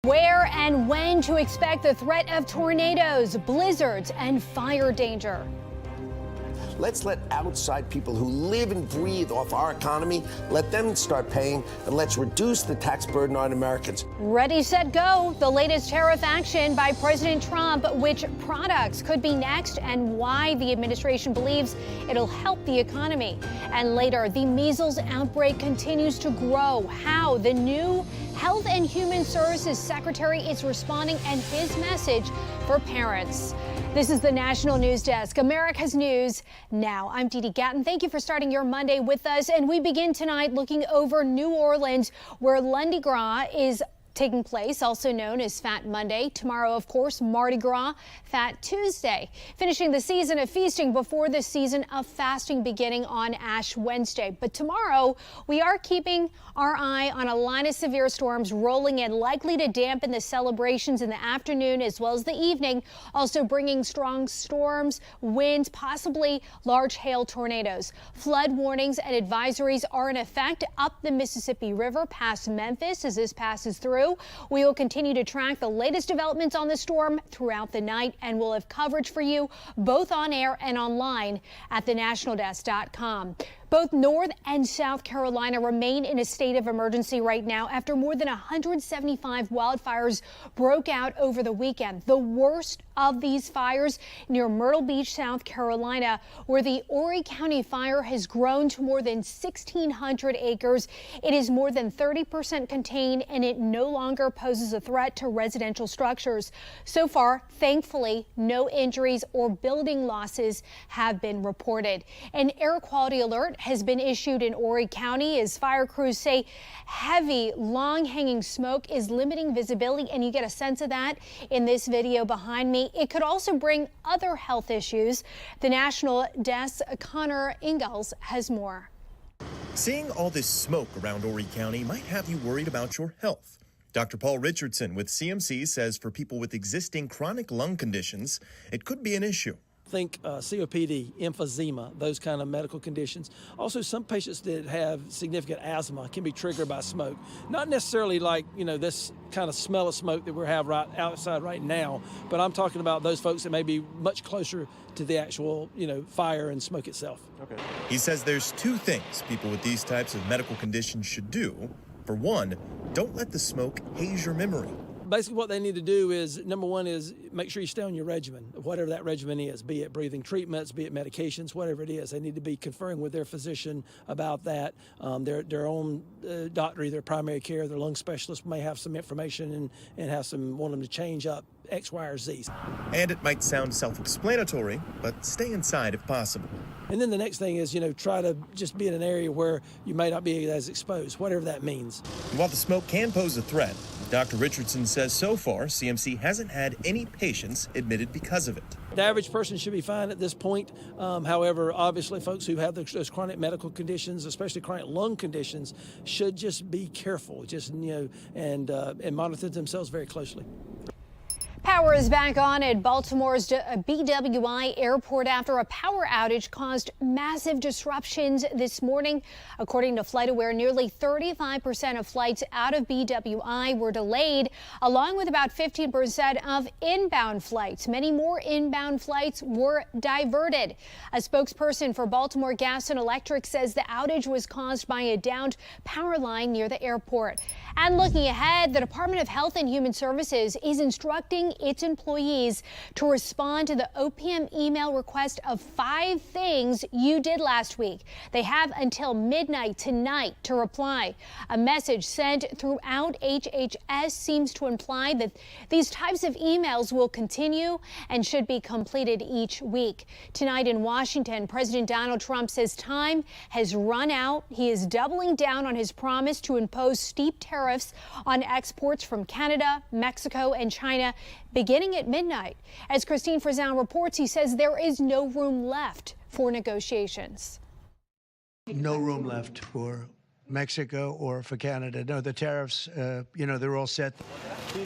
Where and when to expect the threat of tornadoes, blizzards, and fire danger. Let's let outside people who live and breathe off our economy, let them start paying, and let's reduce the tax burden on Americans. Ready, set, go. The latest tariff action by President Trump, which products could be next and why the administration believes it'll help the economy. And later, the measles outbreak continues to grow. How the new Health and Human Services Secretary is responding and his message for parents. This is the National News Desk, America's News Now. I'm Dee Dee Gatton. Thank you for starting your Monday with us. And we begin tonight looking over New Orleans, where Lundi Gras is taking place, also known as Fat Monday. Tomorrow, of course, Mardi Gras, Fat Tuesday. Finishing the season of feasting before the season of fasting beginning on Ash Wednesday. But tomorrow, we are keeping our eye on a line of severe storms rolling in, likely to dampen the celebrations in the afternoon as well as the evening, also bringing strong storms, winds, possibly large hail tornadoes. Flood warnings and advisories are in effect up the Mississippi River past Memphis as this passes through. We will continue to track the latest developments on the storm throughout the night, and we'll have coverage for you both on air and online at thenationaldesk.com. Both North and South Carolina remain in a state of emergency right now after more than 175 wildfires broke out over the weekend. The worst of these fires near Myrtle Beach, South Carolina, where the Horry County fire has grown to more than 1,600 acres. It is more than 30% contained, and it no longer poses a threat to residential structures. So far, thankfully, no injuries or building losses have been reported. An air quality alert has been issued in Horry County as fire crews say heavy, long-hanging smoke is limiting visibility, and you get a sense of that in this video behind me. It could also bring other health issues. The National Desk's Connor Ingalls has more. Seeing all this smoke around Horry County might have you worried about your health. Dr. Paul Richardson with CMC says for people with existing chronic lung conditions, it could be an issue. Think COPD, emphysema, those kind of medical conditions. Also, some patients that have significant asthma can be triggered by smoke. Not necessarily like, this kind of smell of smoke that we have right outside right now, but I'm talking about those folks that may be much closer to the actual, fire and smoke itself. Okay. He says there's two things people with these types of medical conditions should do. For one, don't let the smoke haze your memory. Basically, what they need to do is, number one is make sure you stay on your regimen, whatever that regimen is, be it breathing treatments, be it medications, whatever it is. They need to be conferring with their physician about that. Their own doctor, either primary care, their lung specialist may have some information and want them to change up X, Y, or Z. And it might sound self-explanatory, but stay inside if possible. And then the next thing is, try to just be in an area where you may not be as exposed, whatever that means. And while the smoke can pose a threat, Dr. Richardson says so far, CMC hasn't had any patients admitted because of it. The average person should be fine at this point. However, obviously, folks who have those chronic medical conditions, especially chronic lung conditions, should just be careful, and monitor themselves very closely. Power is back on at Baltimore's BWI airport after a power outage caused massive disruptions this morning. According to FlightAware, nearly 35% of flights out of BWI were delayed, along with about 15% of inbound flights. Many more inbound flights were diverted. A spokesperson for Baltimore Gas and Electric says the outage was caused by a downed power line near the airport. And looking ahead, the Department of Health and Human Services is instructing its employees to respond to the OPM email request of 5 things you did last week. They have until midnight tonight to reply. A message sent throughout HHS seems to imply that these types of emails will continue and should be completed each week. Tonight in Washington, President Donald Trump says time has run out. He is doubling down on his promise to impose steep tariffs on exports from Canada, Mexico, and China beginning at midnight. As Christine Frizzell reports, he says there is no room left for negotiations. No room left for Mexico or for Canada. No, the tariffs, they're all set.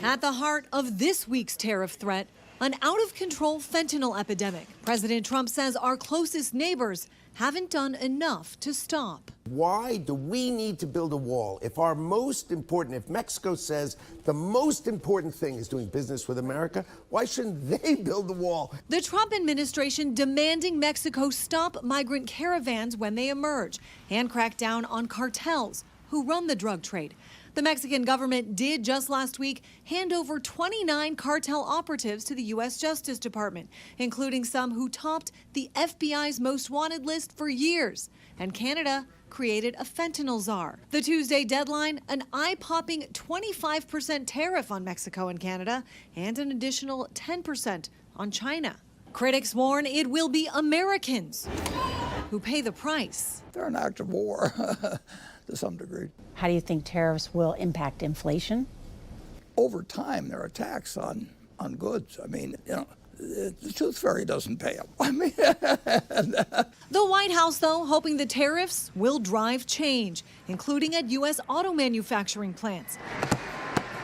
At the heart of this week's tariff threat, An out-of-control fentanyl epidemic. President Trump says our closest neighbors haven't done enough to stop. Why do we need to build a wall if Mexico says the most important thing is doing business with America, why shouldn't they build the wall? The Trump administration demanding Mexico stop migrant caravans when they emerge and crack down on cartels who run the drug trade. The Mexican government did just last week hand over 29 cartel operatives to the U.S. Justice Department, including some who topped the FBI's most wanted list for years. And Canada created a fentanyl czar. The Tuesday deadline, an eye-popping 25% tariff on Mexico and Canada and an additional 10% on China. Critics warn it will be Americans who pay the price. They're an act of war to some degree. How do you think tariffs will impact inflation? Over time, they're a tax on goods. I mean, the tooth fairy doesn't pay them. I mean, the White House, though, hoping the tariffs will drive change, including at U.S. auto manufacturing plants.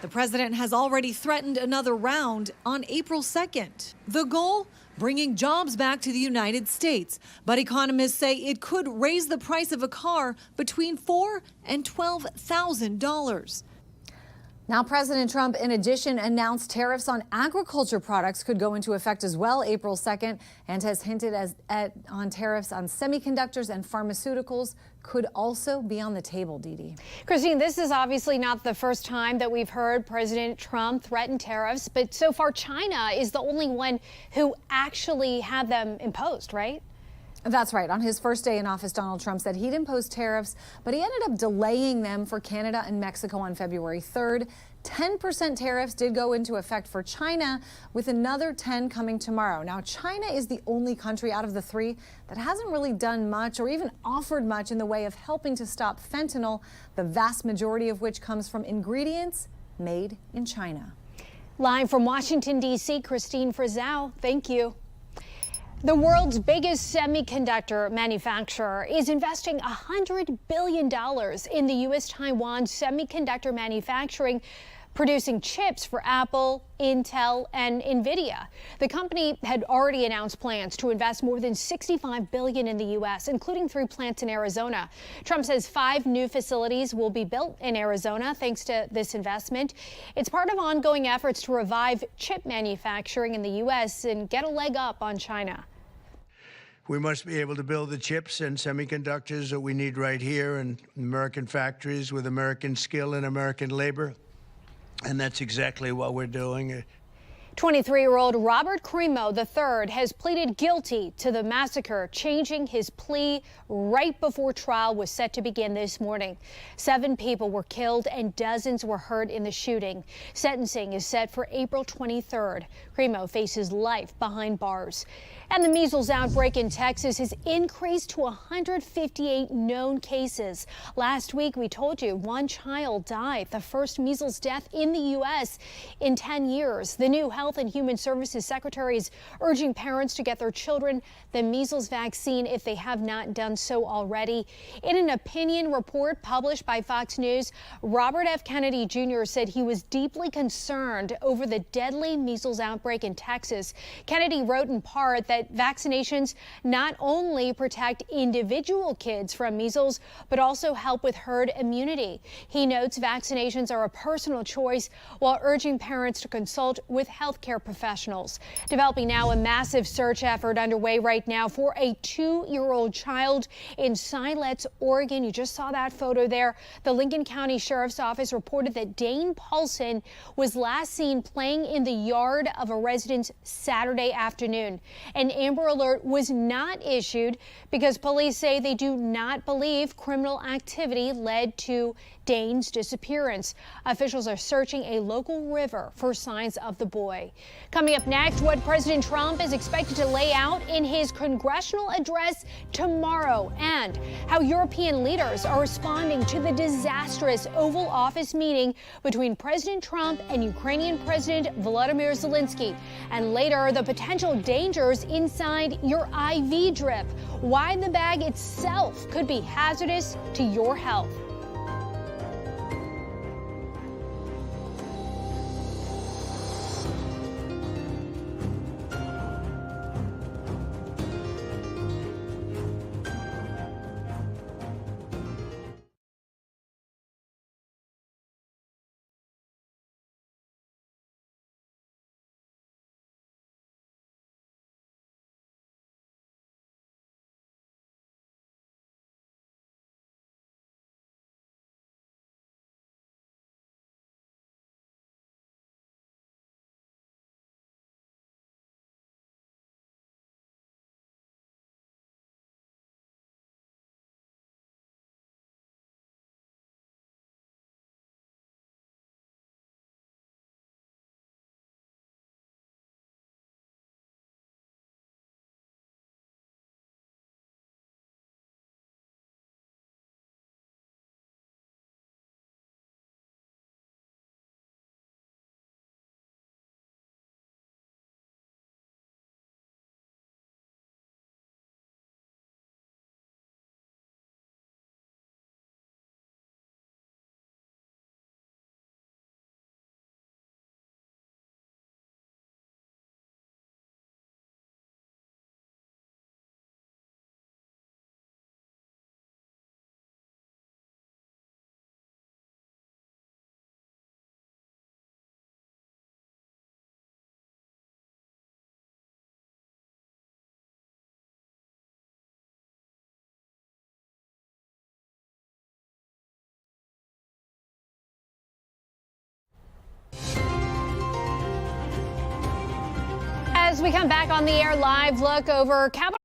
The president has already threatened another round on April 2nd. The goal? Bringing jobs back to the United States. But economists say it could raise the price of a car between $4,000 and $12,000. Now, President Trump, in addition, announced tariffs on agriculture products could go into effect as well April 2nd, and has hinted on tariffs on semiconductors and pharmaceuticals could also be on the table, Dee. Christine, this is obviously not the first time that we've heard President Trump threaten tariffs, but so far China is the only one who actually had them imposed, right? That's right. On his first day in office, Donald Trump said he'd impose tariffs, but he ended up delaying them for Canada and Mexico on February 3rd. 10% tariffs did go into effect for China, with another 10 coming tomorrow. Now, China is the only country out of the three that hasn't really done much or even offered much in the way of helping to stop fentanyl, the vast majority of which comes from ingredients made in China. Live from Washington, D.C., Christine Frizzell, thank you. The world's biggest semiconductor manufacturer is investing $100 billion in the U.S.-Taiwan semiconductor manufacturing, producing chips for Apple, Intel, and NVIDIA. The company had already announced plans to invest more than $65 billion in the U.S., including 3 plants in Arizona. Trump says 5 new facilities will be built in Arizona thanks to this investment. It's part of ongoing efforts to revive chip manufacturing in the U.S. and get a leg up on China. We must be able to build the chips and semiconductors that we need right here in American factories with American skill and American labor. And that's exactly what we're doing. 23-year-old Robert Crimo III has pleaded guilty to the massacre, changing his plea right before trial was set to begin this morning. 7 people were killed and dozens were hurt in the shooting. Sentencing is set for April 23rd. Crimo faces life behind bars. And the measles outbreak in Texas has increased to 158 known cases. Last week, we told you 1 child died, the first measles death in the U.S. in 10 years. The new Health and Human Services Secretary is urging parents to get their children the measles vaccine if they have not done so already. In an opinion report published by Fox News, Robert F. Kennedy Jr. said he was deeply concerned over the deadly measles outbreak in Texas. Kennedy wrote in part that vaccinations not only protect individual kids from measles, but also help with herd immunity. He notes vaccinations are a personal choice while urging parents to consult with healthcare professionals. Developing now a massive search effort underway right now for a 2-year-old child in Siletz, Oregon. You just saw that photo there. The Lincoln County Sheriff's Office reported that Dane Paulson was last seen playing in the yard of a residence Saturday afternoon. An Amber Alert was not issued because police say they do not believe criminal activity led to Dane's disappearance. Officials are searching a local river for signs of the boy. Coming up next, what President Trump is expected to lay out in his congressional address tomorrow, and how European leaders are responding to the disastrous Oval Office meeting between President Trump and Ukrainian President Volodymyr Zelensky. And later, the potential dangers inside your IV drip, why the bag itself could be hazardous to your health. we come back on the air, live look over Capitol.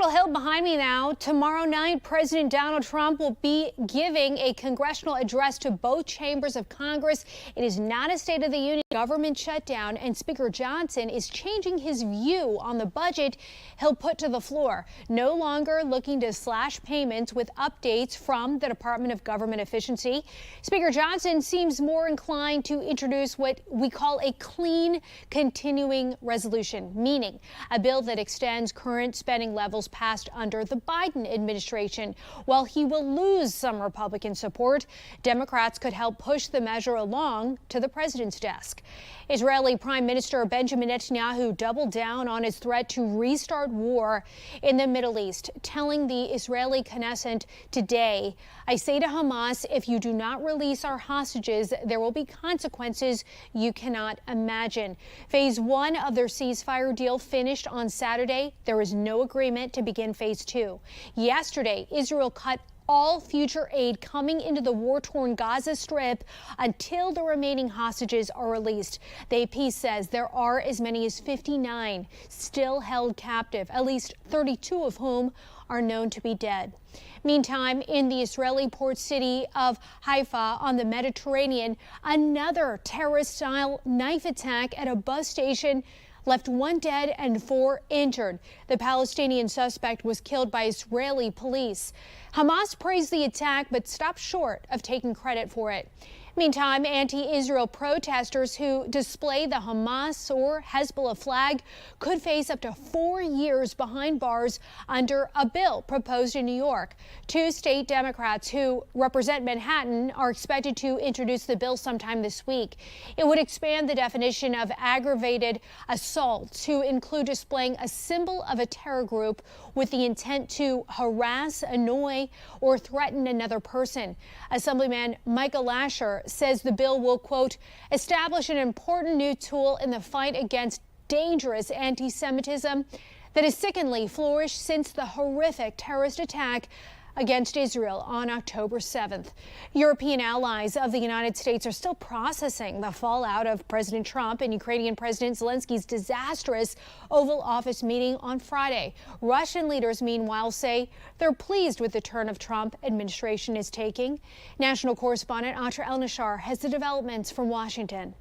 Hill behind me now. Tomorrow night, President Donald Trump will be giving a congressional address to both chambers of Congress. It is not a State of the Union government shutdown, and Speaker Johnson is changing his view on the budget he'll put to the floor. No longer looking to slash payments with updates from the Department of Government Efficiency. Speaker Johnson seems more inclined to introduce what we call a clean continuing resolution, meaning a bill that extends current spending levels passed under the Biden administration. While he will lose some Republican support, Democrats could help push the measure along to the president's desk. Israeli Prime Minister Benjamin Netanyahu doubled down on his threat to restart war in the Middle East, telling the Israeli Knesset today, "I say to Hamas, if you do not release our hostages, there will be consequences you cannot imagine." Phase 1 of their ceasefire deal finished on Saturday. There is no agreement to begin phase 2. Yesterday, Israel cut all future aid coming into the war-torn Gaza Strip until the remaining hostages are released. The AP says there are as many as 59 still held captive, at least 32 of whom are known to be dead. Meantime, in the Israeli port city of Haifa on the Mediterranean, another terrorist-style knife attack at a bus station left 1 dead and 4 injured. The Palestinian suspect was killed by Israeli police. Hamas praised the attack but stopped short of taking credit for it. Meantime, anti-Israel protesters who display the Hamas or Hezbollah flag could face up to 4 years behind bars under a bill proposed in New York. 2 state Democrats who represent Manhattan are expected to introduce the bill sometime this week. It would expand the definition of aggravated assault to include displaying a symbol of a terror group with the intent to harass, annoy, or threaten another person. Assemblyman Michael Lasher says the bill will, quote, establish an important new tool in the fight against dangerous anti-Semitism that has sickeningly flourished since the horrific terrorist attack against Israel on October 7th. European allies of the United States are still processing the fallout of President Trump and Ukrainian President Zelensky's disastrous Oval Office meeting on Friday. Russian leaders, meanwhile, say they're pleased with the turn of Trump administration is taking. National correspondent Atra El-Nashar has the developments from Washington.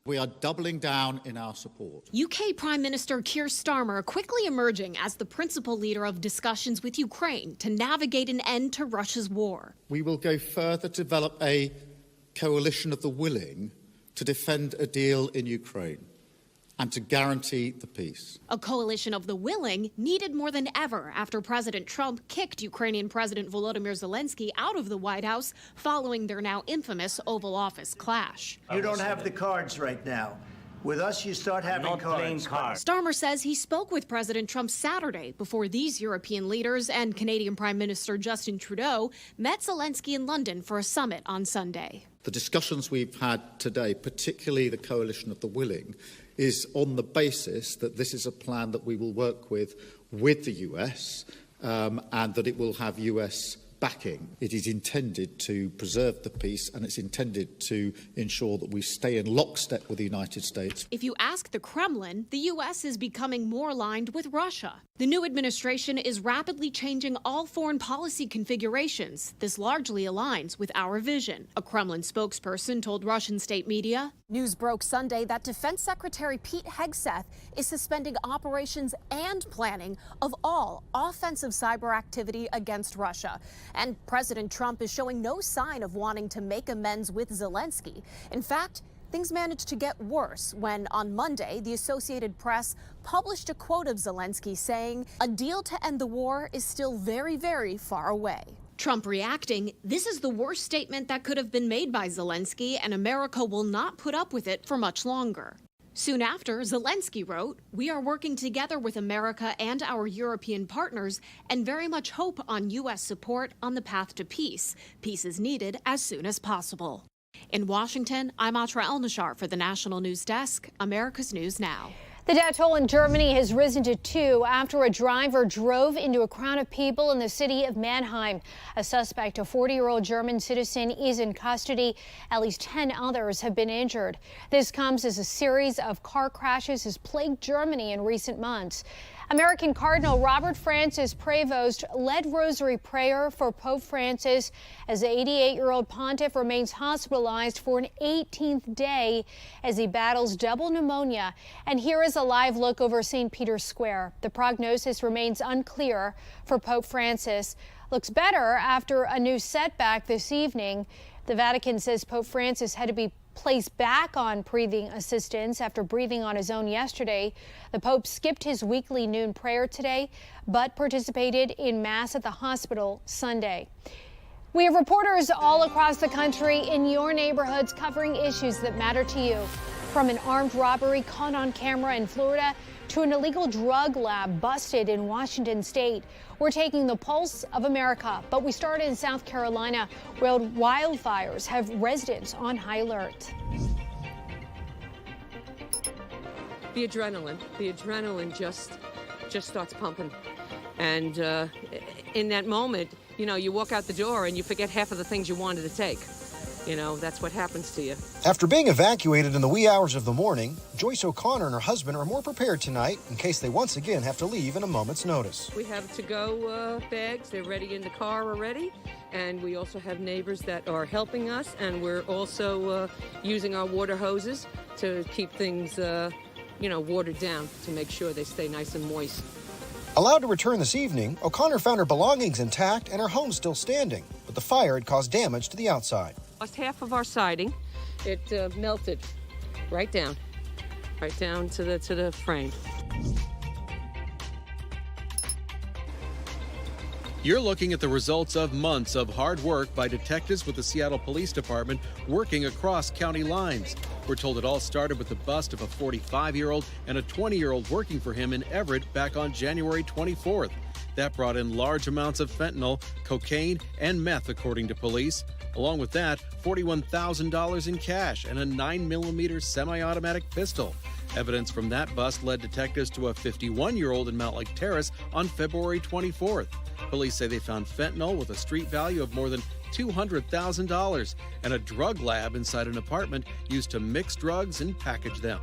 We are doubling down in our support. UK Prime Minister Keir Starmer quickly emerging as the principal leader of discussions with Ukraine to navigate an end to Russia's war. We will go further to develop a coalition of the willing to defend a deal in Ukraine and to guarantee the peace. A coalition of the willing needed more than ever after President Trump kicked Ukrainian President Volodymyr Zelensky out of the White House following their now infamous Oval Office clash. You don't have the cards right now. With us, you start having cards. Starmer says he spoke with President Trump Saturday before these European leaders and Canadian Prime Minister Justin Trudeau met Zelensky in London for a summit on Sunday. The discussions we've had today, particularly the coalition of the willing, is on the basis that this is a plan that we will work with the US and that it will have US backing. It is intended to preserve the peace and it's intended to ensure that we stay in lockstep with the United States. If you ask the Kremlin, the U.S. is becoming more aligned with Russia. The new administration is rapidly changing all foreign policy configurations. This largely aligns with our vision. A Kremlin spokesperson told Russian state media. News broke Sunday that Defense Secretary Pete Hegseth is suspending operations and planning of all offensive cyber activity against Russia. And President Trump is showing no sign of wanting to make amends with Zelensky. In fact, things managed to get worse when, on Monday, the Associated Press published a quote of Zelensky saying, "A deal to end the war is still very, very far away." Trump reacting, "This is the worst statement that could have been made by Zelensky, and America will not put up with it for much longer." Soon after, Zelensky wrote, "We are working together with America and our European partners and very much hope on U.S. support on the path to peace. Peace is needed as soon as possible." In Washington, I'm Atra Elnashar for the National News Desk, America's News Now. The death toll in Germany has risen to 2 after a driver drove into a crowd of people in the city of Mannheim. A suspect, a 40-year-old German citizen, is in custody. At least 10 others have been injured. This comes as a series of car crashes has plagued Germany in recent months. American Cardinal Robert Francis Prevost led rosary prayer for Pope Francis as the 88-year-old pontiff remains hospitalized for an 18th day as he battles double pneumonia. And here is a live look over St. Peter's Square. The prognosis remains unclear for Pope Francis. Looks better after a new setback this evening. The Vatican says Pope Francis had to be placed back on breathing assistance after breathing on his own yesterday. The Pope skipped his weekly noon prayer today, but participated in Mass at the hospital Sunday. We have reporters all across the country in your neighborhoods covering issues that matter to you. From an armed robbery caught on camera in Florida to an illegal drug lab busted in Washington state. We're taking the pulse of America, but we start in South Carolina, where wildfires have residents on high alert. The adrenaline just starts pumping. And in that moment, you know, you walk out the door and you forget half of the things you wanted to take. You know, that's what happens to you. After being evacuated in the wee hours of the morning, Joyce O'Connor and her husband are more prepared tonight in case they once again have to leave in a moment's notice. We have to-go bags. They're ready in the car already. And we also have neighbors that are helping us. And we're also using our water hoses to keep things, watered down to make sure they stay nice and moist. Allowed to return this evening, O'Connor found her belongings intact and her home still standing, but the fire had caused damage to the outside. Lost half of our siding. It melted right down to the frame. You're looking at the results of months of hard work by detectives with the Seattle Police Department working across county lines. We're told it all started with the bust of a 45-year-old and a 20-year-old working for him in Everett back on January 24th. That brought in large amounts of fentanyl, cocaine, and meth, according to police. Along with that, $41,000 in cash and a 9mm semi-automatic pistol. Evidence from that bust led detectives to a 51-year-old in Mount Lake Terrace on February 24th. Police say they found fentanyl with a street value of more than $200,000 and a drug lab inside an apartment used to mix drugs and package them.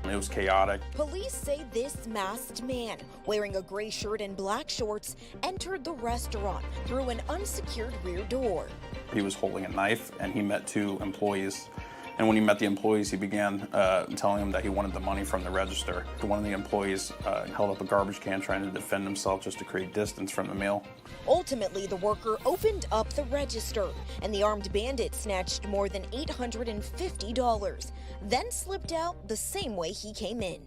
It was chaotic. Police say this masked man, wearing a gray shirt and black shorts, entered the restaurant through an unsecured rear door. He was holding a knife and he met two employees. And when he met the employees, he began telling them that he wanted the money from the register. One of the employees held up a garbage can trying to defend himself just to create distance from the meal. Ultimately, the worker opened up the register, and the armed bandit snatched more than $850, then slipped out the same way he came in.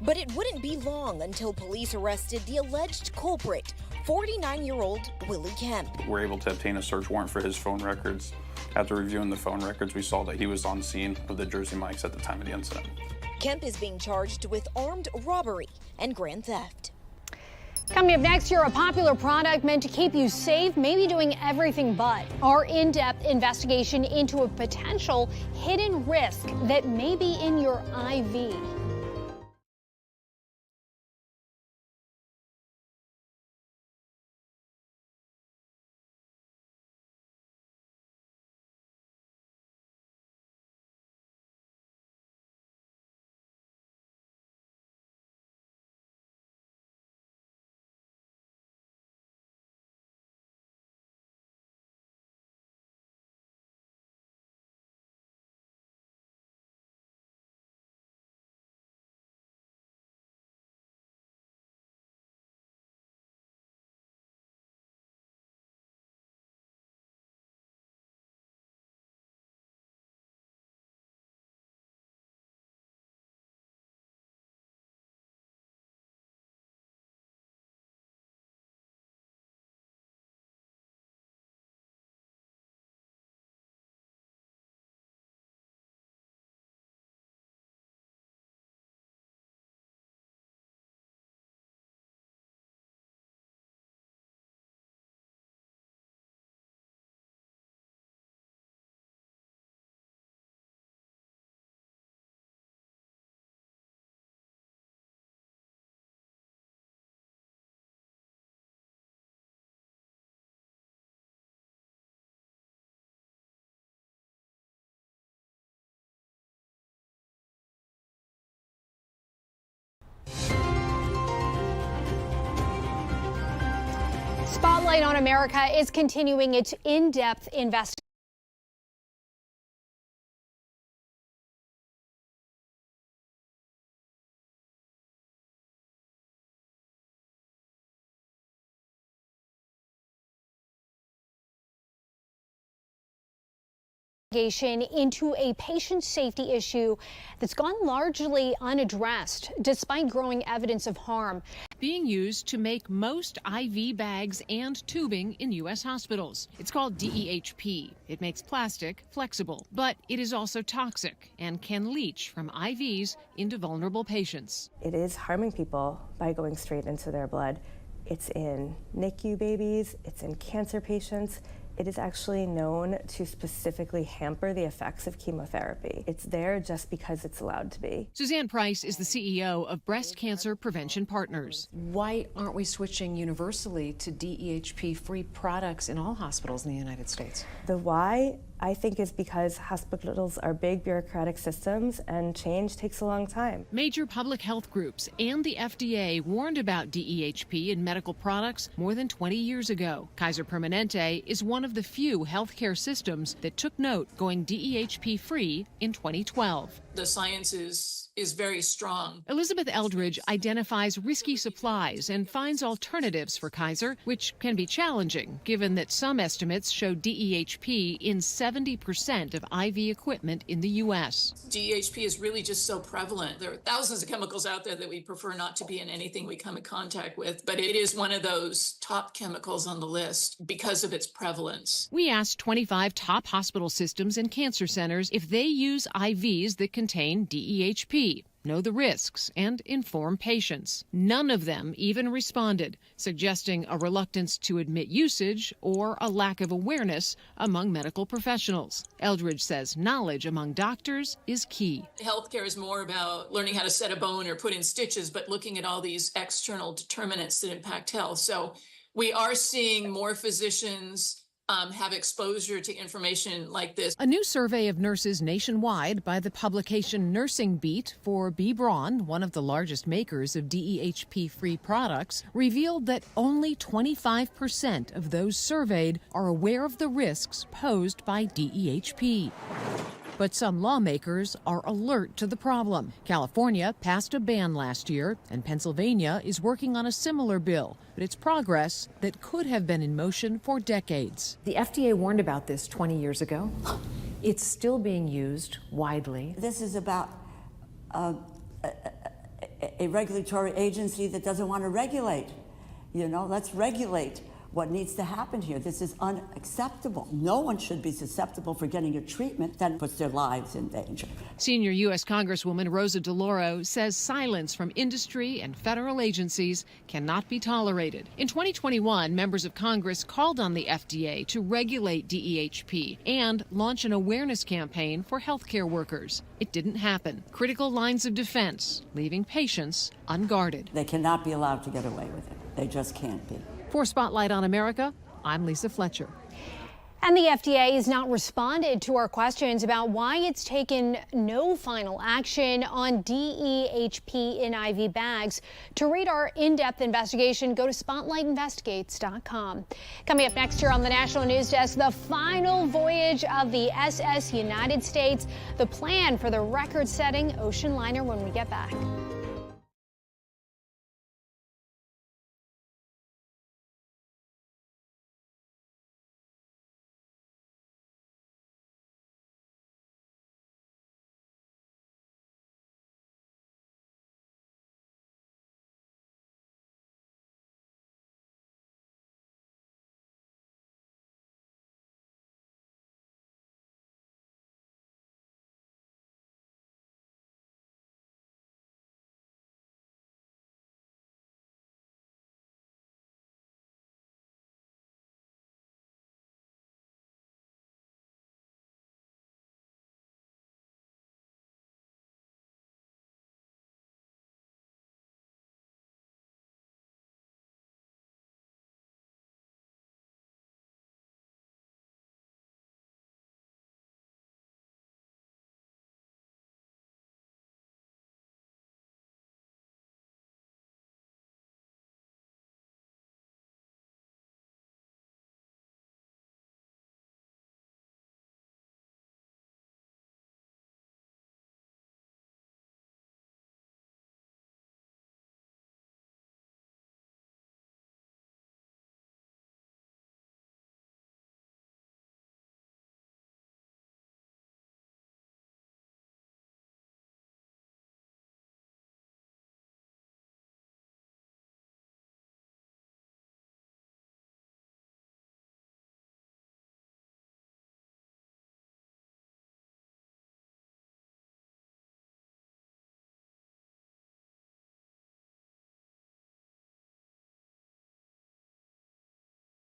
But it wouldn't be long until police arrested the alleged culprit, 49-year-old Willie Kemp. We're able to obtain a search warrant for his phone records. After reviewing the phone records, we saw that he was on scene with the Jersey Mikes at the time of the incident. Kemp is being charged with armed robbery and grand theft. Coming up next year, a popular product meant to keep you safe, maybe doing everything but. Our in-depth investigation into a potential hidden risk that may be in your IV. Spotlight on America is continuing its in-depth investigation into a patient safety issue that's gone largely unaddressed, despite growing evidence of harm. Being used to make most IV bags and tubing in U.S. hospitals. It's called DEHP. It makes plastic flexible, but it is also toxic and can leach from IVs into vulnerable patients. It is harming people by going straight into their blood. It's in NICU babies, it's in cancer patients. It is actually known to specifically hamper the effects of chemotherapy. It's there just because it's allowed to be. Suzanne Price is the CEO of Breast Cancer Prevention Partners. Why aren't we switching universally to DEHP-free products in all hospitals in the United States? The why, I think, is because hospitals are big bureaucratic systems and change takes a long time. Major public health groups and the FDA warned about DEHP in medical products more than 20 years ago. Kaiser Permanente is one of the few healthcare systems that took note going DEHP-free in 2012. The science is very strong. Elizabeth Eldridge identifies risky supplies and finds alternatives for Kaiser, which can be challenging, given that some estimates show DEHP in 70% of IV equipment in the U.S. DEHP is really just so prevalent. There are thousands of chemicals out there that we prefer not to be in anything we come in contact with, but it is one of those top chemicals on the list because of its prevalence. We asked 25 top hospital systems and cancer centers if they use IVs that contain DEHP, know the risks, and inform patients. None of them even responded, suggesting a reluctance to admit usage or a lack of awareness among medical professionals. Eldridge says knowledge among doctors is key. Healthcare is more about learning how to set a bone or put in stitches, but looking at all these external determinants that impact health. So we are seeing more physicians have exposure to information like this. A new survey of nurses nationwide by the publication Nursing Beat for B. Braun, one of the largest makers of DEHP-free products, revealed that only 25% of those surveyed are aware of the risks posed by DEHP. But some lawmakers are alert to the problem. California passed a ban last year, and Pennsylvania is working on a similar bill. But it's progress that could have been in motion for decades. The FDA warned about this 20 years ago. It's still being used widely. This is about a regulatory agency that doesn't want to regulate. You know, let's regulate what needs to happen here. This is unacceptable. No one should be susceptible for getting a treatment that puts their lives in danger. Senior U.S. Congresswoman Rosa DeLauro says silence from industry and federal agencies cannot be tolerated. In 2021, members of Congress called on the FDA to regulate DEHP and launch an awareness campaign for healthcare workers. It didn't happen. Critical lines of defense, leaving patients unguarded. They cannot be allowed to get away with it. They just can't be. For Spotlight on America, I'm Lisa Fletcher. And the FDA has not responded to our questions about why it's taken no final action on DEHP in IV bags. To read our in-depth investigation, go to spotlightinvestigates.com. Coming up next here on the National News Desk, the final voyage of the SS United States, the plan for the record-setting ocean liner when we get back.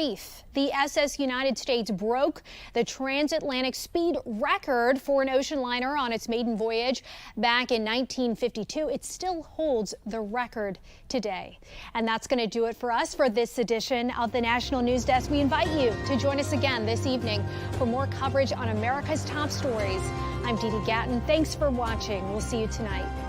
The SS United States broke the transatlantic speed record for an ocean liner on its maiden voyage back in 1952. It still holds the record today. And that's going to do it for us for this edition of the National News Desk. We invite you to join us again this evening for more coverage on America's top stories. I'm Dee Dee Gatton. Thanks for watching. We'll see you tonight.